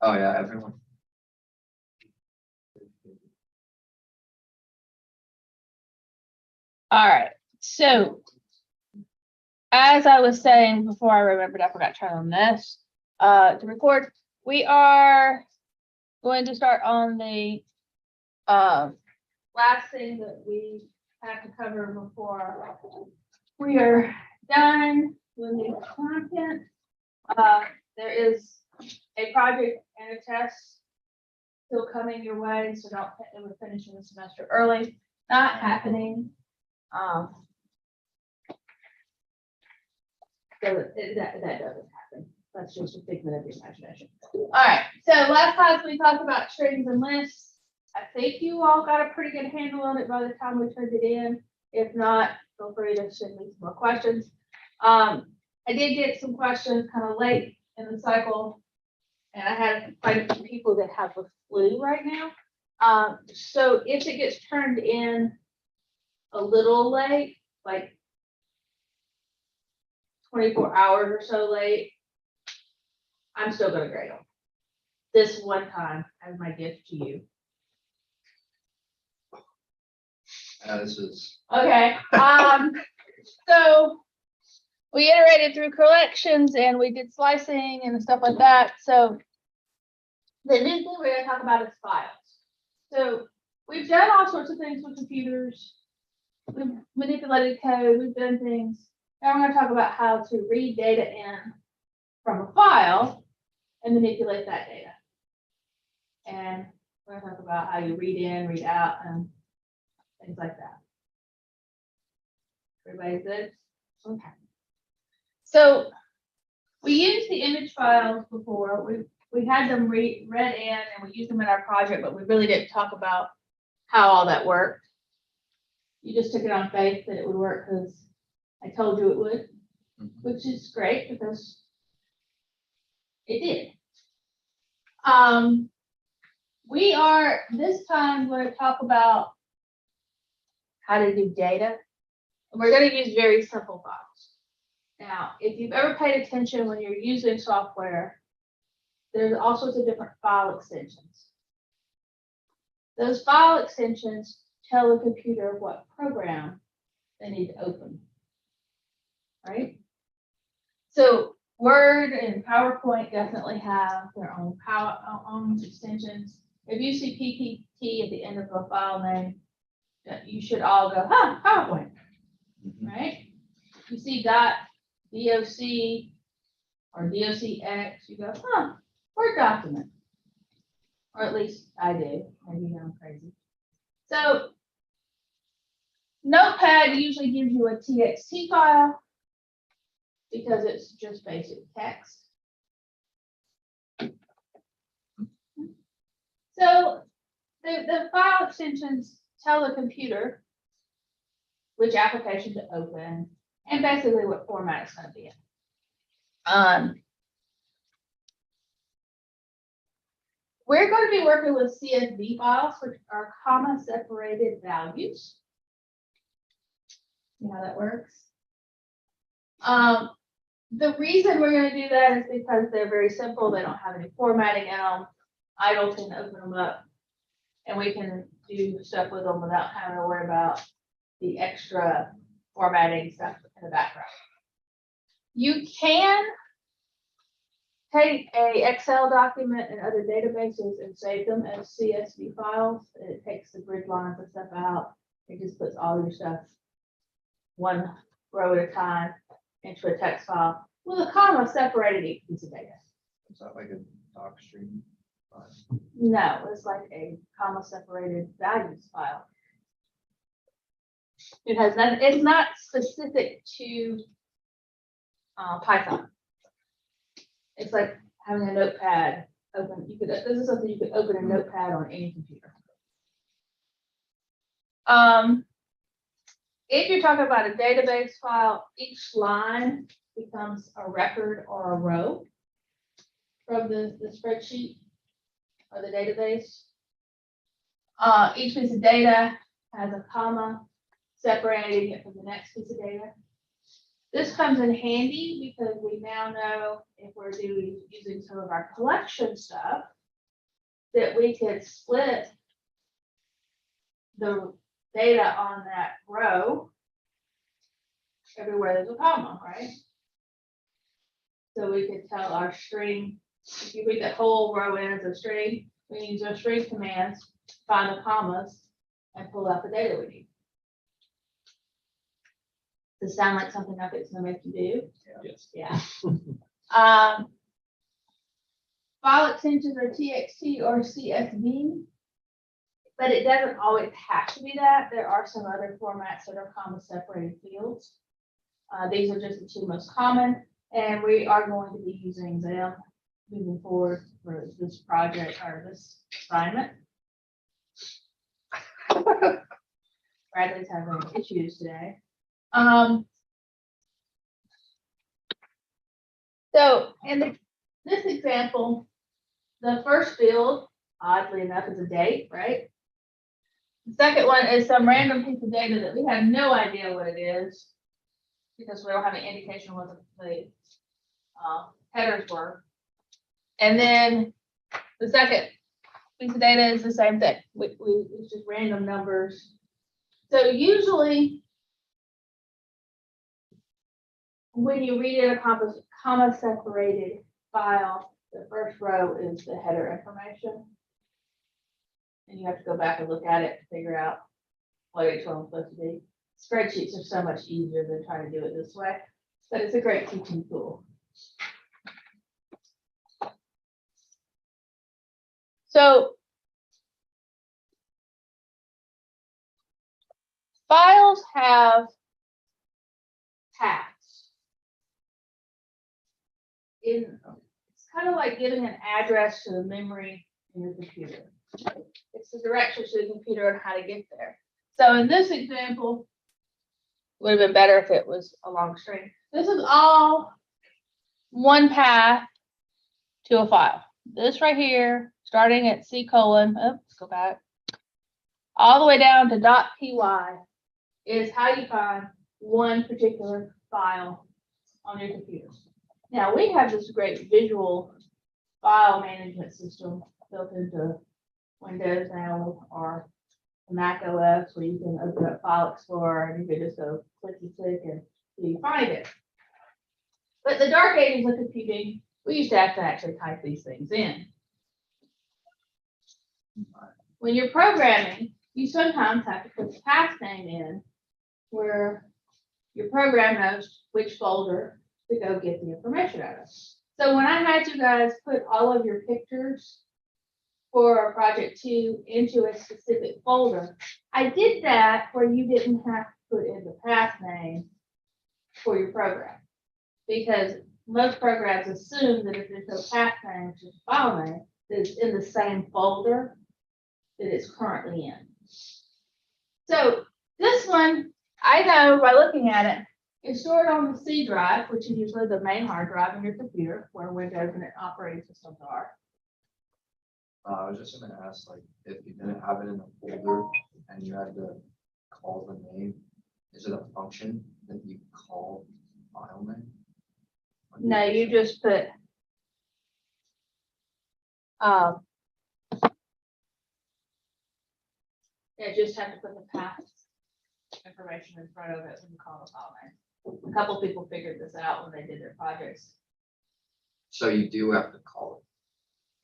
Oh yeah, everyone. All right. So as I was saying before, I remembered I forgot to turn on this to record. We are going to start on the last thing that we have to cover before we are done with the content. There is a project and a test still coming your way, so don't think that we're finishing the semester early. Not happening. So that doesn't happen. That's just a figment of the imagination. All right. So last class we talked about strings and lists. I think you all got a pretty good handle on it by the time we turned it in. If not, feel free to send me some more questions. I did get some questions kind of late in the cycle, and I had quite a few people that have the flu right now. So if it gets turned in a little late, like 24 hours or so late, I'm still going to grade them. This one time as my gift to you. This is Okay. So we iterated through collections and we did slicing and stuff like that. So the new thing we're going to talk about is files. So we've done all sorts of things with computers. We've manipulated code. We've done things. Now we're going to talk about how to read data in from a file and manipulate that data. And we're going to talk about how you read in, read out, and things like that. Everybody good? Okay. So we used the image files before. We had them read in and we used them in our project, but we really didn't talk about how all that worked. You just took it on faith that it would work because I told you it would, which is great because it did. We are this time going to talk about how to do data. We're going to use very simple files. Now, if you've ever paid attention when you're using software, there's all sorts of different file extensions. Those file extensions tell the computer what program they need to open, right? So Word and PowerPoint definitely have their own own extensions. If you see PPT at the end of a file name, you should all go, huh, PowerPoint, right? You see .doc or docx, you go, huh, Word document. Or at least I do. Maybe I'm crazy. So Notepad usually gives you a TXT file because it's just basic text. So the file extensions tell the computer which application to open and basically what format it's going to be in. We're going to be working with CSV files, which are comma separated values. See how that works? The reason we're going to do that is because they're very simple. They don't have any formatting in them. IDLE can open them up and we can do stuff with them without having to worry about the extra formatting stuff in the background. You can take a Excel document and other databases and save them as CSV files. It takes the grid lines and stuff out. It just puts all your stuff one row at a time into a text file with a comma separated each piece of data. Is that like a doc stream? No, it's like a comma separated values file. It has that. It's not specific to Python. It's like having a notepad open. This is something you could open a notepad on any computer. If you're talking about a database file, each line becomes a record or a row from the spreadsheet or the database. Each piece of data has a comma separating it from the next piece of data. This comes in handy because we now know if we're using some of our collection stuff, that we could split the data on that row everywhere there's a comma, right? So we could tell our string, if you read that whole row in as a string, we can use our string commands, find the commas, and pull out the data we need. Does it sound like something I it's gonna make you do? Yes. Yeah. File extensions are TXT or CSV, but it doesn't always have to be that. There are some other formats that are comma separated fields. These are just the two most common, and we are going to be using them moving forward for this project or this assignment. Bradley's having issues today. So in this example, the first field, oddly enough, is a date, right? The second one is some random piece of data that we have no idea what it is because we don't have any indication what the headers were. And then the second piece of data is the same thing. It's just random numbers. So usually when you read in a comma separated file, the first row is the header information. And you have to go back and look at it to figure out what each one's supposed to be. Spreadsheets are so much easier than trying to do it this way, but it's a great teaching tool. So files have paths. It's kind of like giving an address to the memory in your computer. It's the directions to the computer and how to get there. So in this example, would have been better if it was a long string. This is all one path to a file. This right here, starting at C:, let's go back, all the way down to .py is how you find one particular file on your computer. Now we have this great visual file management system built into Windows now or Mac OS where you can open up File Explorer and you can just go clicky click and you find it. But the dark ages of computing, we used to have to actually type these things in. When you're programming, you sometimes have to put the path name in where your program knows which folder to go get the information out of. So when I had you guys put all of your pictures for project 2 into a specific folder, I did that where you didn't have to put in the path name for your program. Because most programs assume that if there's no path name, which is file name, that it's in the same folder that it's currently in. So this one, I know by looking at it, it's stored on the C drive, which is usually the main hard drive in your computer, where Windows and operating systems are. I was just gonna ask, like, if you didn't have it in a folder and you had to call the name, is it a function that you call file name? No, you just put just have to put the path information in front of it when you call the file name. A couple people figured this out when they did their projects. So you do have to call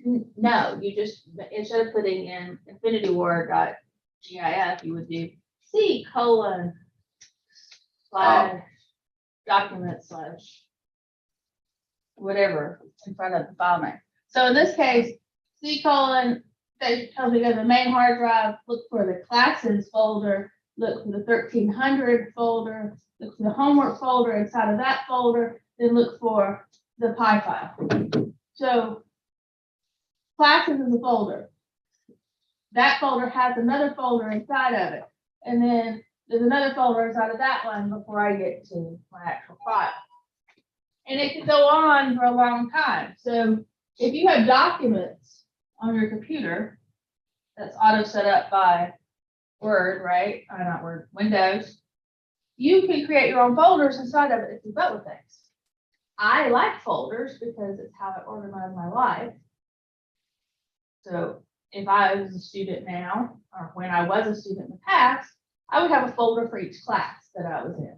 it. No, you just, instead of putting in infinityword.gif, you would do C:/ document / whatever in front of the file name. So in this case, C:, that tells me go to the main hard drive, look for the classes folder, look for the 1300 folder, look for the homework folder inside of that folder, then look for the PI file. So classes is a folder. That folder has another folder inside of it. And then there's another folder inside of that one before I get to my actual file. And it can go on for a long time. So if you have documents on your computer that's auto set up by Word, right? Not Word, Windows. You can create your own folders inside of it if you vote with things. I like folders because it's how I organize my life. So if I was a student now, or when I was a student in the past, I would have a folder for each class that I was in.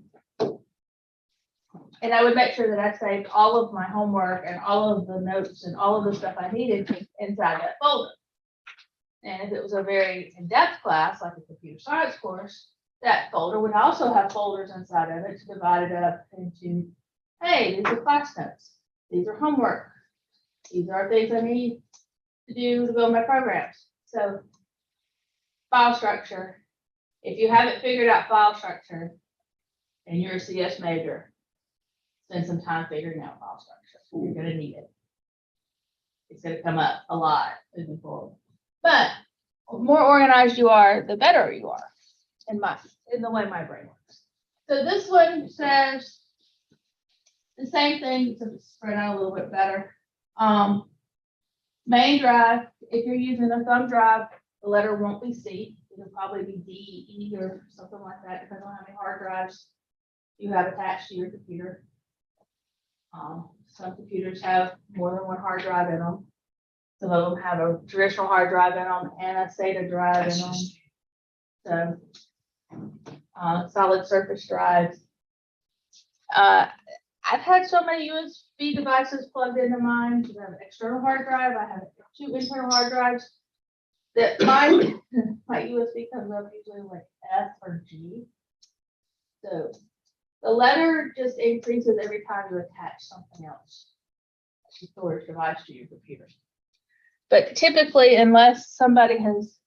And I would make sure that I saved all of my homework and all of the notes and all of the stuff I needed inside that folder. And if it was a very in-depth class, like a computer science course, that folder would also have folders inside of it to divide it up into, hey, these are class notes, these are homework, these are things I need to do to build my programs. So file structure, if you haven't figured out file structure and you're a CS major, spend some time figuring out file structure. You're gonna need it. It's gonna come up a lot moving forward. But the more organized you are, the better you are in the way my brain works. So this one says the same thing, except it's spread out a little bit better. Main drive, if you're using a thumb drive, the letter won't be C. It'll probably be D, E, or something like that, depending on how many hard drives you have attached to your computer. Some computers have more than one hard drive in them. Some of them have a traditional hard drive in them and a SATA drive in them. So, solid surface drives. I've had so many USB devices plugged into mine. I have an external hard drive. I have 2 internal hard drives. That my USB comes up usually like F or G. So the letter just increases every time you attach something else, a storage device to your computer. But typically, unless somebody has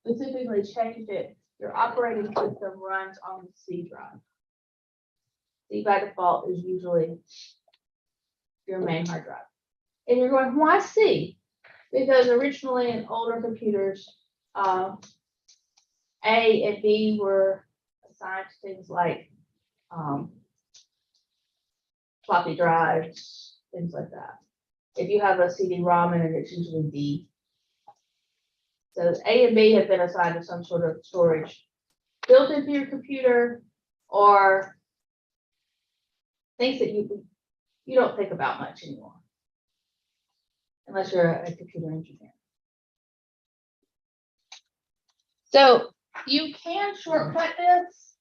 specifically changed it, your operating system runs on the C drive. C by default is usually your main hard drive. And you're going, why C? Because originally in older computers, A and B were assigned to things like floppy drives, things like that. If you have a CD-ROM in it, it's usually D. So A and B have been assigned to some sort of storage built into your computer, or things that you don't think about much anymore, unless you're a computer engineer. So you can shortcut this.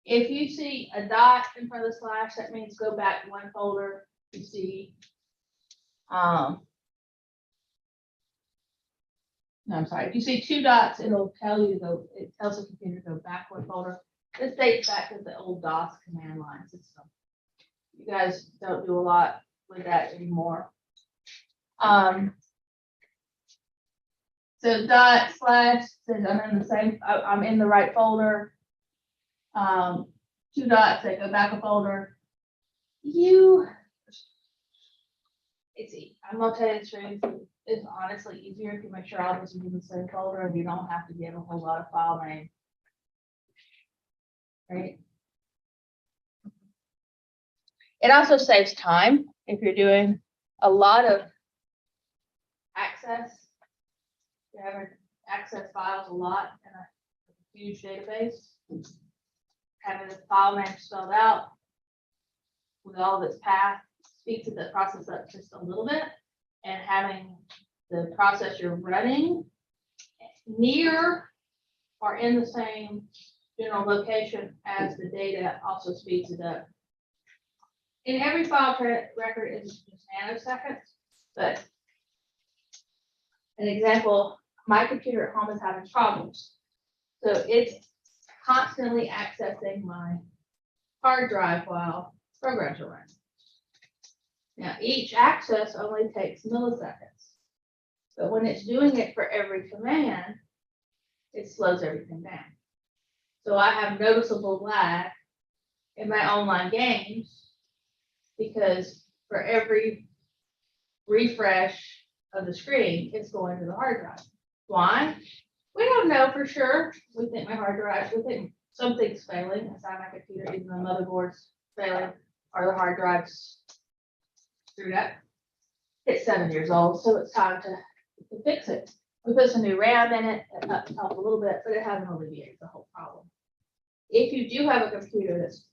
If you see a dot in front of the slash, that means go back one folder. You see, no, I'm sorry. If you see 2 dots, it'll tell you to go. It tells the computer to go back one folder. This dates back to the old DOS command line system. You guys don't do a lot with that anymore. So dot slash says I'm in the right folder. 2 dots that go back a folder. I'm gonna tell you the truth. It's honestly easier if you make sure all this is in the same folder and you don't have to get a whole lot of file name. Right? It also saves time if you're doing a lot of access. You're having access files a lot in a huge database. Having the file name spelled out with all of its path speeds the process up just a little bit, and having the process you're running near or in the same general location as the data also speeds it up. In every file record is just nanoseconds, but an example, my computer at home is having problems. So it's constantly accessing my hard drive while programs are running. Now, each access only takes milliseconds, but when it's doing it for every command, it slows everything down. So I have noticeable lag in my online games because for every refresh of the screen, it's going to the hard drive. Why? We don't know for sure. We think my hard drive, we think something's failing inside my computer, even the motherboard's failing or the hard drive's screwed up. It's 7 years old, so it's time to fix it. We put some new RAM in it, it helped a little bit, but it hasn't alleviated the whole problem. If you do have a computer that's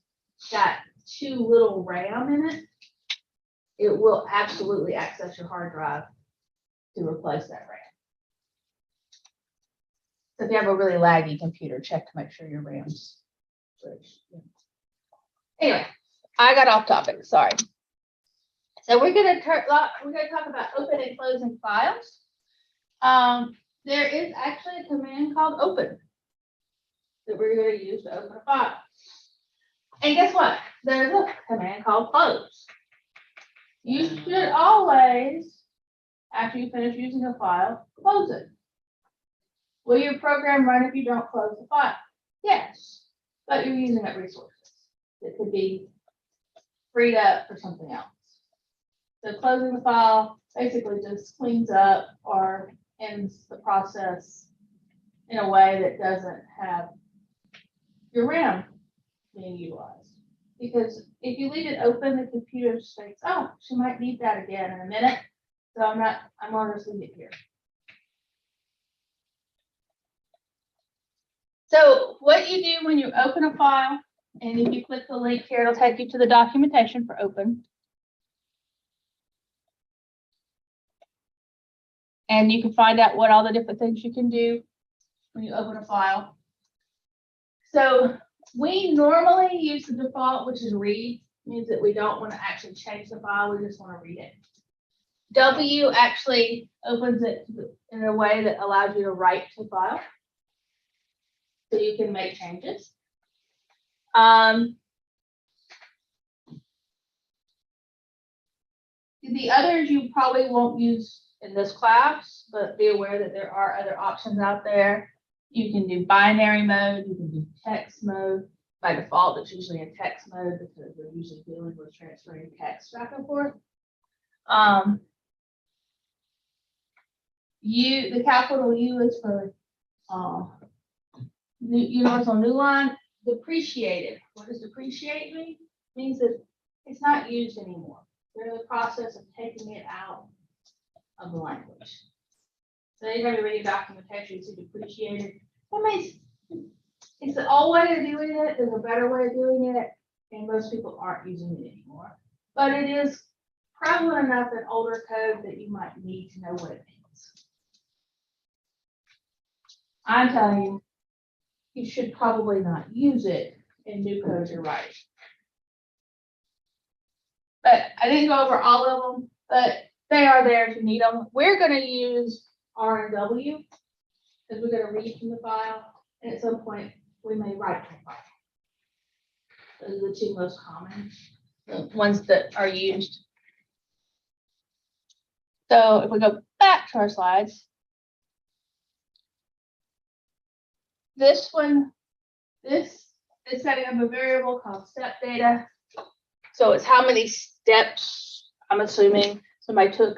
got too little RAM in it, it will absolutely access your hard drive to replace that RAM. So if you have a really laggy computer, check to make sure your RAM's switched. Anyway, I got off topic, sorry. So we're gonna talk about open and closing files. There is actually a command called open that we're going to use to open a file. And guess what? There's a command called close. You should always, after you finish using a file, close it. Will your program run if you don't close the file? Yes, but you're using up resources that could be freed up for something else. So closing the file basically just cleans up or ends the process in a way that doesn't have your RAM being utilized. Because if you leave it open, the computer thinks, oh, she might need that again in a minute. So I'm gonna just leave it here. So what you do when you open a file, and if you click the link here, it'll take you to the documentation for open. And you can find out what all the different things you can do when you open a file. So we normally use the default, which is read, means that we don't want to actually change the file, we just want to read it. W actually opens it in a way that allows you to write to the file. So you can make changes. The others you probably won't use in this class, but be aware that there are other options out there. You can do binary mode, you can do text mode. By default, it's usually in text mode because we're usually dealing with transferring text back and forth. The capital U is for universal new line. Depreciated. What does depreciate mean? It means that it's not used anymore. They're in the process of taking it out of the language. So anytime you're reading documentation, you see depreciated. That means it's the old way of doing it. There's a better way of doing it, and most people aren't using it anymore. But it is prevalent enough in older code that you might need to know what it means. I'm telling you, you should probably not use it in new code you're writing. But I didn't go over all of them, but they are there if you need them. We're going to use R and W because we're going to read from the file, and at some point we may write from the file. Those are the two most common ones that are used. So if we go back to our slides, this is setting up a variable called step data. So it's how many steps, I'm assuming somebody took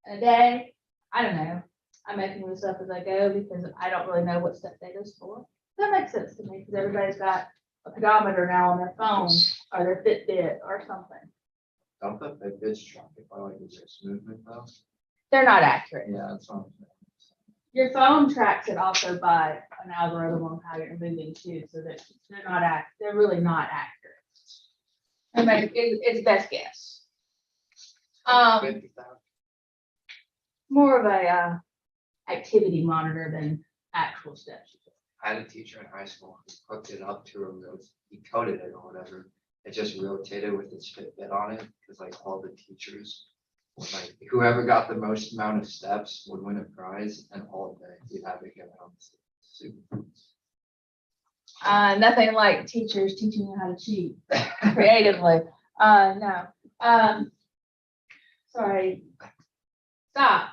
in a day. I don't know. I'm making this up as I go because I don't really know what step data is for. That makes sense to me because everybody's got a pedometer now on their phone or their Fitbit or something. Don't the Fitbits track it by like its movement though? They're not accurate. Yeah, that's what I'm saying. Your phone tracks it also by an algorithm on how you're moving too, so that they're really not accurate. I mean, it's best guess. 50,000. More of a activity monitor than actual steps. I had a teacher in high school who hooked it up to a real, he coded it or whatever. It just rotated with its Fitbit on it because like all the teachers, like whoever got the most amount of steps would win a prize, and all day you'd have it get out. Super. Nothing like teachers teaching you how to cheat creatively. No. Sorry. Stop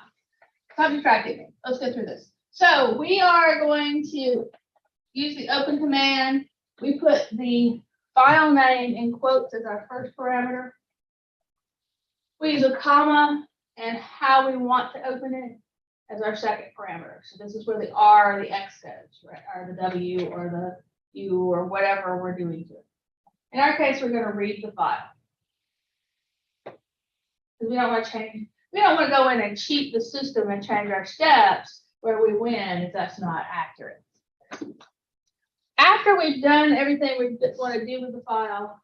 distracting me. Let's go through this. So we are going to use the open command. We put the file name in quotes as our first parameter. We use a comma and how we want to open it as our second parameter. So this is where the R or the X goes, right? Or the W or the U or whatever we're doing to it. In our case, we're going to read the file. Because we don't want to change, we don't want to go in and cheat the system and change our steps where we win if that's not accurate. After we've done everything we want to do with the file,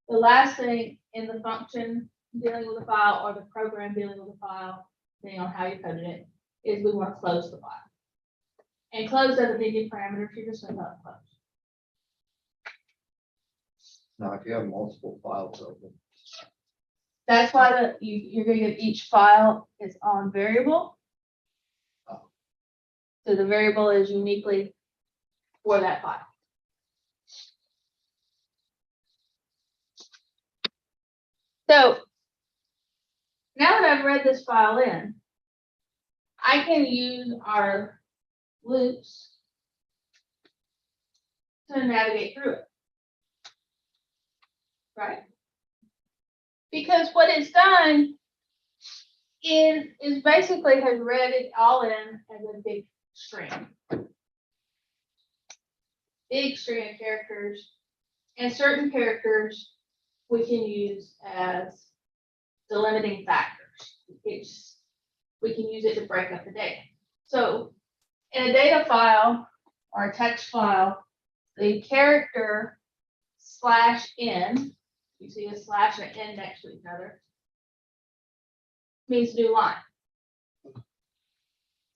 the last thing in the function dealing with the file or the program dealing with the file depending on how you coded it, is we want to close the file. And close doesn't need any parameters, you just want to close. Now, if you have multiple files open, That's why you're gonna get each file is on variable. Oh. So the variable is uniquely for that file. So now that I've read this file in, I can use our loops to navigate through it. Right? Because what it's done is basically has read it all in as a big string. Big string of characters, and certain characters we can use as delimiting factors. We can use it to break up the data. So in a data file or a text file, the character /n, you see a slash and an n next to each other, means new line.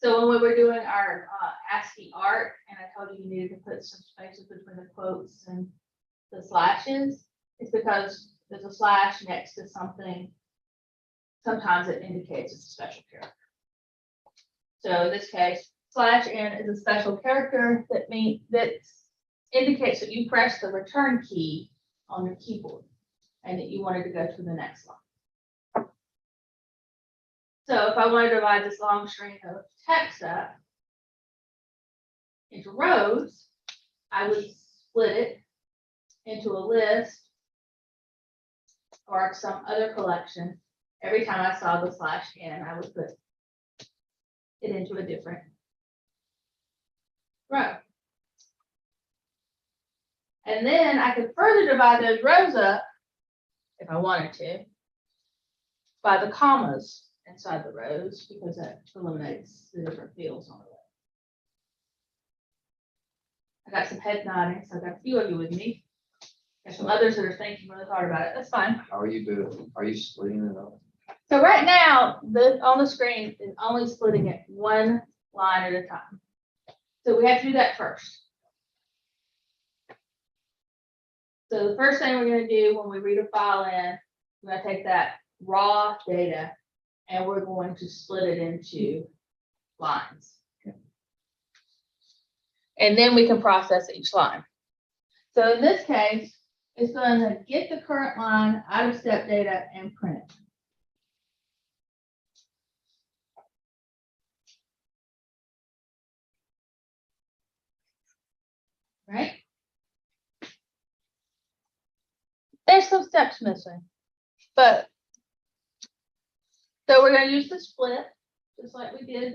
So when we were doing our ASCII art, and I told you you needed to put some spaces between the quotes and the slashes, it's because there's a slash next to something. Sometimes it indicates it's a special character. So in this case, /n is a special character that indicates that you press the return key on your keyboard and that you wanted to go to the next line. So if I wanted to divide this long string of text up into rows, I would split it into a list or some other collection. Every time I saw the /n, I would put it into a different row. And then I could further divide those rows up, if I wanted to, by the commas inside the rows, because that eliminates the different fields on the row. I got some head nodding, so I got a few of you with me. And some others that are thinking really hard about it. That's fine. how are you doing? Are you splitting it up? So right now, on the screen is only splitting it one line at a time. So we have to do that first. So the first thing we're going to do when we read a file in, we're going to take that raw data and we're going to split it into lines. And then we can process each line. So in this case, it's going to get the current line out of step data and print it. Right? There's some steps missing, but so we're going to use the split just like we did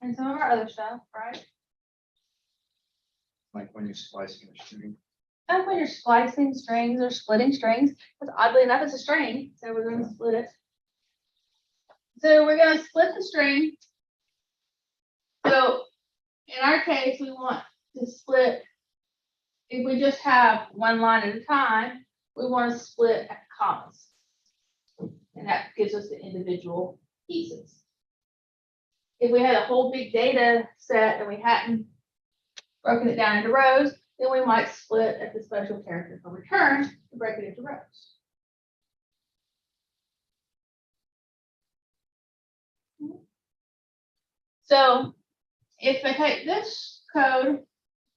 in some of our other stuff, right? Like when you're splicing a string? And when you're splicing strings or splitting strings, because oddly enough, it's a string, so we're going to split it. So we're going to split the string. So in our case, we want to split, if we just have one line at a time, we want to split at commas. And that gives us the individual pieces. If we had a whole big data set and we hadn't broken it down into rows, then we might split at the special character for return to break it into rows. So if I take this code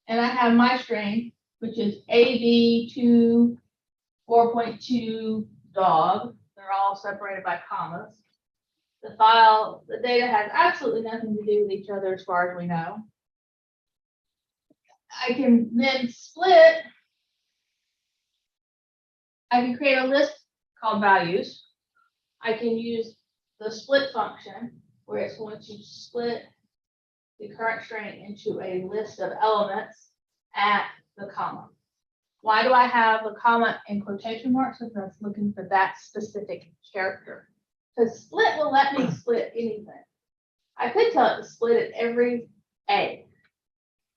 and I have my string, which is AB2 4.2 dog, they're all separated by commas. The data has absolutely nothing to do with each other as far as we know. I can then split. I can create a list called values. I can use the split function where it's going to split the current string into a list of elements at the comma. Why do I have a comma in quotation marks? Because I was looking for that specific character. Because split will let me split anything. I could tell it to split it every A.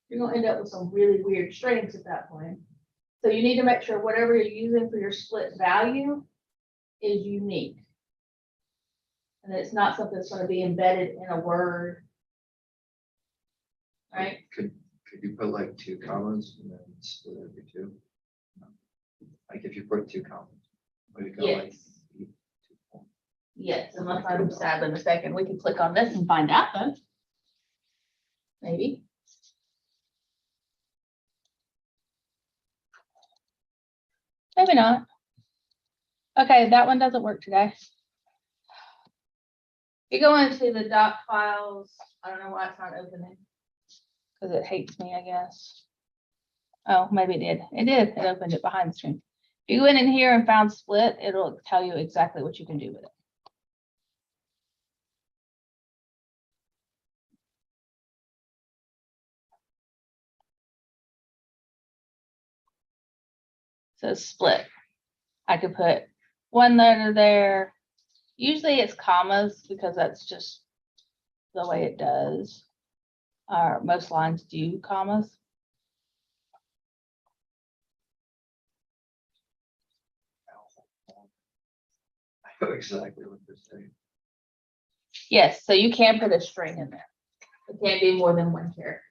You're going to end up with some really weird strings at that point. So you need to make sure whatever you're using for your split value is unique. And it's not something that's gonna be embedded in a word. Right? Could you put like 2 commas and then split every 2? Like if you put 2 commas, would it go like? Yes. Yes, unless I'm sadly mistaken. We can click on this and find out then. Maybe. Maybe not. Okay, that one doesn't work today. You go into the doc files. I don't know why it's not opening. Because it hates me, I guess. Oh, maybe it did. It did. It opened it behind the screen. If you go in here and found split, it'll tell you exactly what you can do with it. So split. I could put 1 letter there. Usually it's commas because that's just the way it does. Most lines do commas. I know exactly what they're saying. Yes, so you can put a string in there. It can't be more than 1 character.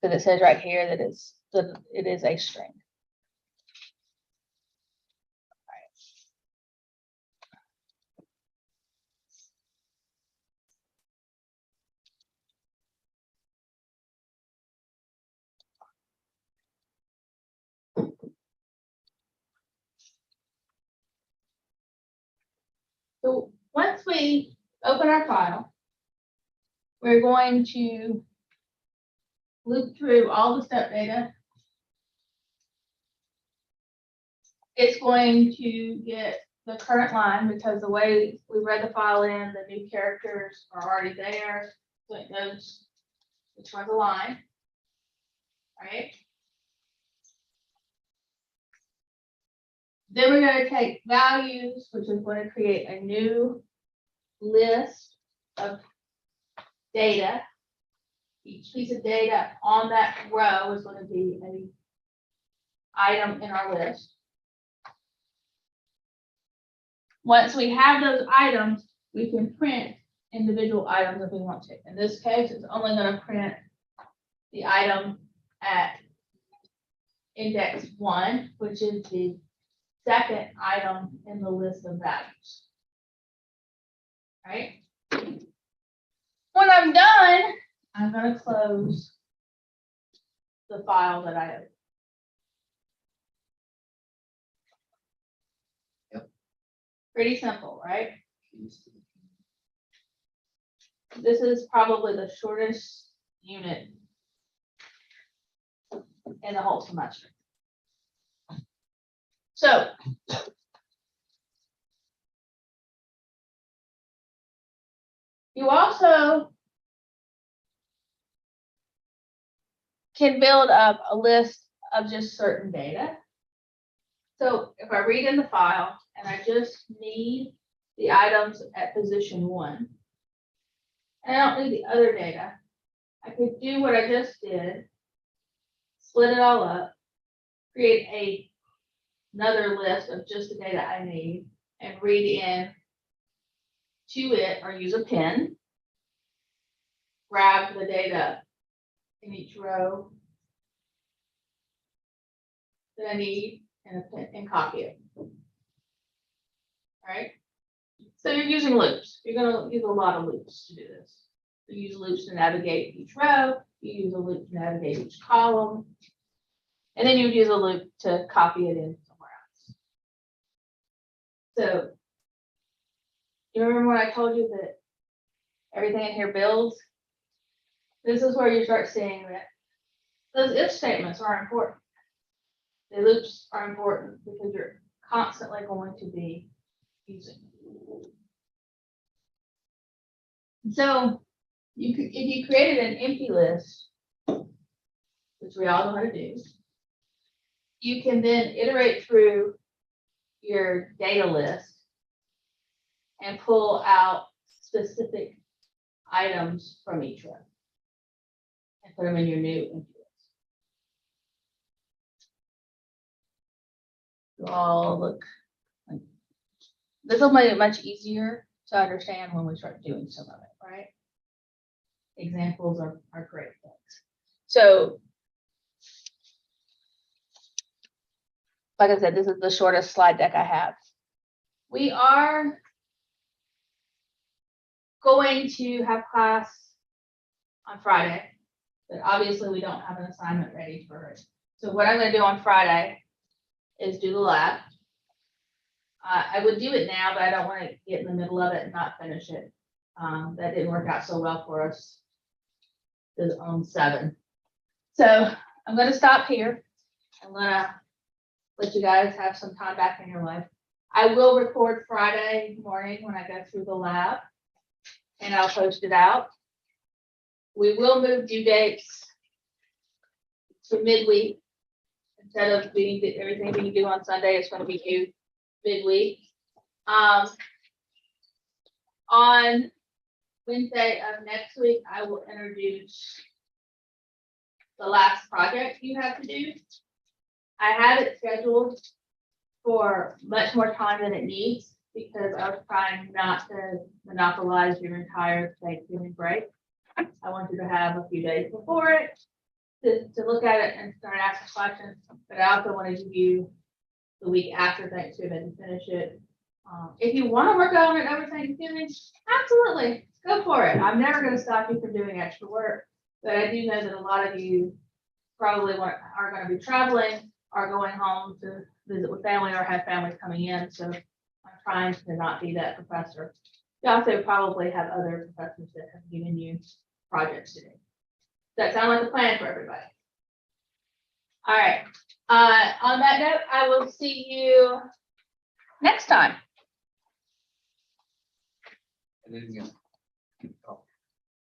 Because it says right here that it is a string. So once we open our file, we're going to loop through all the step data. It's going to get the current line because the way we read the file in, the new characters are already there. So it knows which one's a line, right? Then we're going to take values, which is going to create a new list of data. Each piece of data on that row is going to be an item in our list. Once we have those items, we can print individual items if we want to. In this case, it's only going to print the item at index 1, which is the second item in the list of values. Right? When I'm done, I'm going to close the file that I opened. Yep. Pretty simple, right? This is probably the shortest unit in the whole semester. So you also can build up a list of just certain data. So if I read in the file and I just need the items at position 1, and I don't need the other data, I could do what I just did, split it all up, create another list of just the data I need, and read in to it or use a pen, grab the data in each row that I need and copy it. All right. So you're using loops. You're going to use a lot of loops to do this. You use loops to navigate each row. You use a loop to navigate each column. And then you would use a loop to copy it in somewhere else. So you remember when I told you that everything in here builds? This is where you start seeing that those if statements are important. The loops are important because you're constantly going to be using them. So if you created an empty list, which we all know how to do, you can then iterate through your data list and pull out specific items from each row and put them in your new empty list. It'll all look like this will make it much easier to understand when we start doing some of it, right? Examples are great things. So, like I said, this is the shortest slide deck I have. We are going to have class on Friday, but obviously we don't have an assignment ready for it. So what I'm gonna do on Friday is do the lab. I would do it now, but I don't want to get in the middle of it and not finish it. That didn't work out so well for us on 7. So I'm gonna stop here. I'm gonna let you guys have some time back in your life. I will record Friday morning when I go through the lab, and I'll post it out. We will move due dates to midweek. Instead of everything being due on Sunday, it's going to be due midweek. On Wednesday of next week, I will introduce the last project you have to do. I have it scheduled for much more time than it needs because I was trying not to monopolize your entire Thanksgiving break. I want you to have a few days before it to look at it and start asking questions, but I also want to give you the week after Thanksgiving to finish it. If you want to work on it over Thanksgiving, absolutely, go for it. I'm never going to stop you from doing extra work, but I do know that a lot of you probably are going to be traveling, are going home to visit with family or have families coming in, so I'm trying to not be that professor. You also probably have other professors that have given you projects to do. Does that sound like a plan for everybody? All right. On that note, I will see you next time. I didn't get. Oh.